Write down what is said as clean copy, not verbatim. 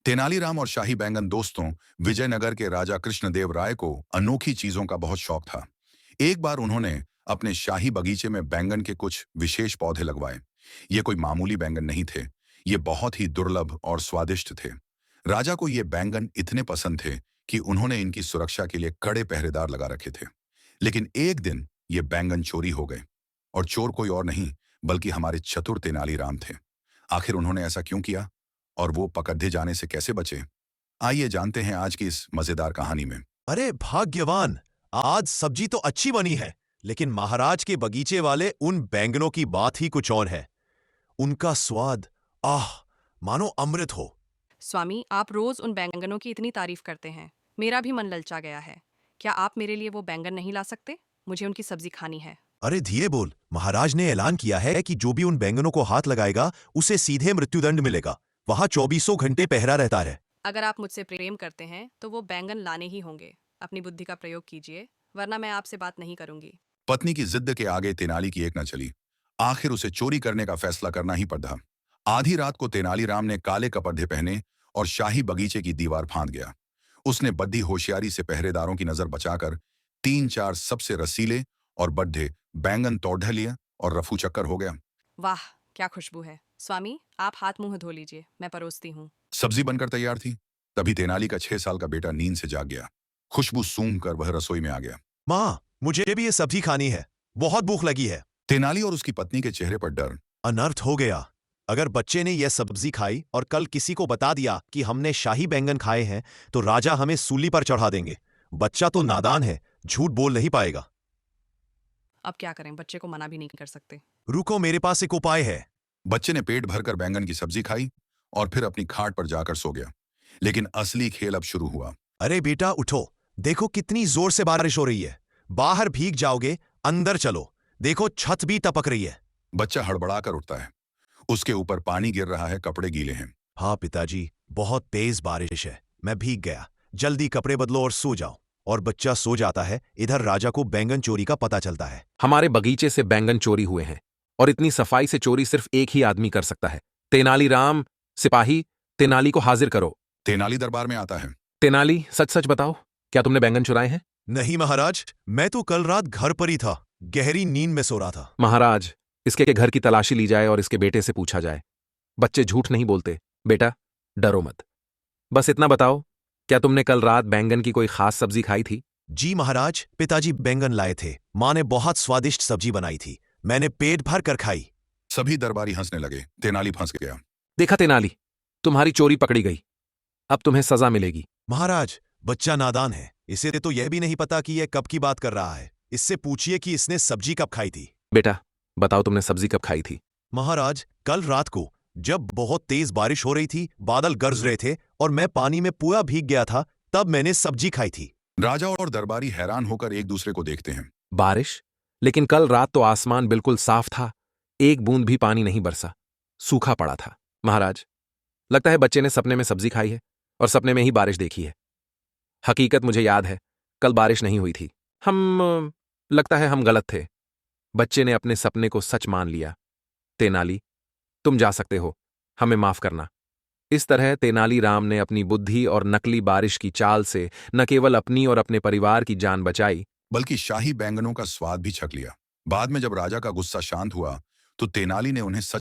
तेनालीराम और शाही बैंगन दोस्तों विजयनगर के राजा कृष्णदेव राय को अनोखी चीजों का बहुत शौक था। एक बार उन्होंने अपने शाही बगीचे में बैंगन के कुछ विशेष पौधे लगवाए। ये कोई मामूली बैंगन नहीं थे, ये बहुत ही दुर्लभ और स्वादिष्ट थे। राजा को ये बैंगन इतने पसंद थे कि उन्होंने इनकी सुरक्षा के लिए कड़े पहरेदार लगा रखे थे। लेकिन एक दिन ये बैंगन चोरी हो गए, और चोर कोई और नहीं बल्कि हमारे चतुर तेनालीराम थे। आखिर उन्होंने ऐसा क्यों किया और वो पकड़े जाने से कैसे बचे? आइए जानते हैं आज की इस मजेदार कहानी में। अरे भाग्यवान, आज सब्जी तो अच्छी बनी है, लेकिन महाराज के बगीचे वाले उन बैंगनों की बात ही कुछ और है। उनका स्वाद, आह, मानो अमृत हो। स्वामी, आप रोज उन बैंगनों की इतनी तारीफ करते हैं, मेरा भी मन ललचा गया है। क्या आप मेरे लिए वो बैंगन नहीं ला सकते? मुझे उनकी सब्जी खानी है। अरे धीरे बोल, महाराज ने ऐलान किया है कि जो भी उन बैंगनों को हाथ लगाएगा उसे सीधे मृत्युदंड मिलेगा। वहां 2400 घंटे पहरा रहता है। अगर आप मुझसे प्रेम करते हैं तो वो बैंगन लाने ही होंगे। अपनी बुद्धि का प्रयोग कीजिए, वरना मैं आपसे बात नहीं करूंगी। पत्नी की जिद के आगे तेनाली की एक न चली। आखिर उसे चोरी करने का फैसला करना ही पड़ा। आधी रात को तेनालीराम ने काले कपड़े पहने और शाही बगीचे की दीवार फांद गया। उसने बद्दी होशियारी से पहरेदारों की नजर बचाकर 3-4 सबसे रसीले और बड्ढे बैंगन तोड़ लिया और रफू चक्कर हो गया। वाह, क्या खुशबू है। स्वामी, आप हाथ मुंह धो लीजिए, मैं परोसती हूँ। सब्जी बनकर तैयार थी। तभी तेनाली का 6 साल का बेटा नींद से जाग गया। खुशबू सूंघ कर वह रसोई में आ गया। माँ, मुझे भी ये सब्जी खानी है, बहुत भूख लगी है। तेनाली और उसकी पत्नी के चेहरे पर डर। अनर्थ हो गया। अगर बच्चे ने यह सब्जी खाई और कल किसी को बता दिया कि हमने शाही बैंगन खाए हैं, तो राजा हमें सूली पर चढ़ा देंगे। बच्चा तो नादान है, झूठ बोल नहीं पाएगा। अब क्या करें, बच्चे को मना भी नहीं कर सकते। रुको, मेरे पास एक उपाय है। बच्चे ने पेट भरकर बैंगन की सब्जी खाई और फिर अपनी खाट पर जाकर सो गया। लेकिन असली खेल अब शुरू हुआ। अरे बेटा उठो, देखो कितनी जोर से बारिश हो रही है। बाहर भीग जाओगे, अंदर चलो, देखो छत भी टपक रही है। बच्चा हड़बड़ाकर उठता है। उसके ऊपर पानी गिर रहा है, कपड़े गीले हैं। हाँ पिताजी, बहुत तेज बारिश है, मैं भीग गया। जल्दी कपड़े बदलो और सो जाओ। और बच्चा सो जाता है। इधर राजा को बैंगन चोरी का पता चलता है। हमारे बगीचे से बैंगन चोरी हुए हैं, और इतनी सफाई से चोरी सिर्फ एक ही आदमी कर सकता है। तेनालीराम, सिपाही, तेनाली को हाजिर करो। तेनाली दरबार में आता है। तेनाली, सच सच बताओ, क्या तुमने बैंगन चुराए हैं? नहीं महाराज, मैं तो कल रात घर पर ही था, गहरी नींद में सो रहा था। महाराज, इसके घर की तलाशी ली जाए और इसके बेटे से पूछा जाए। बच्चे झूठ नहीं बोलते। बेटा, डरो मत। बस इतना बताओ, क्या तुमने कल रात बैंगन की कोई खास सब्जी खाई थी? जी महाराज, पिताजी बैंगन लाए थे। माँ ने बहुत स्वादिष्ट सब्जी बनाई थी, मैंने पेट भर कर खाई। सभी दरबारी हंसने लगे। तेनाली फंस गया। देखा तेनाली, तुम्हारी चोरी पकड़ी गई। अब तुम्हें सजा मिलेगी। महाराज, बच्चा नादान है, इसे तो यह भी नहीं पता कि यह कब की बात कर रहा है। इससे पूछिए कि इसने सब्जी कब खाई थी। बेटा, बताओ तुमने सब्जी कब खाई थी? महाराज, कल रात को, जब बहुत तेज बारिश हो रही थी, बादल गरज रहे थे और मैं पानी में पूरा भीग गया था, तब मैंने सब्जी खाई थी। राजा और दरबारी हैरान होकर एक दूसरे को देखते हैं। बारिश? लेकिन कल रात तो आसमान बिल्कुल साफ था, एक बूंद भी पानी नहीं बरसा, सूखा पड़ा था। महाराज, लगता है बच्चे ने सपने में सब्जी खाई है और सपने में ही बारिश देखी है। हकीकत मुझे याद है, कल बारिश नहीं हुई थी। लगता है हम गलत थे। बच्चे ने अपने सपने को सच मान लिया। तेनाली, तुम जा सकते हो, हमें माफ करना। इस तरह तेनालीराम ने अपनी बुद्धि और नकली बारिश की चाल से न केवल अपनी और अपने परिवार की जान बचाई, बल्कि शाही बैंगनों का स्वाद भी छक लिया। बाद में जब राजा का गुस्सा शांत हुआ तो तेनाली ने उन्हें सच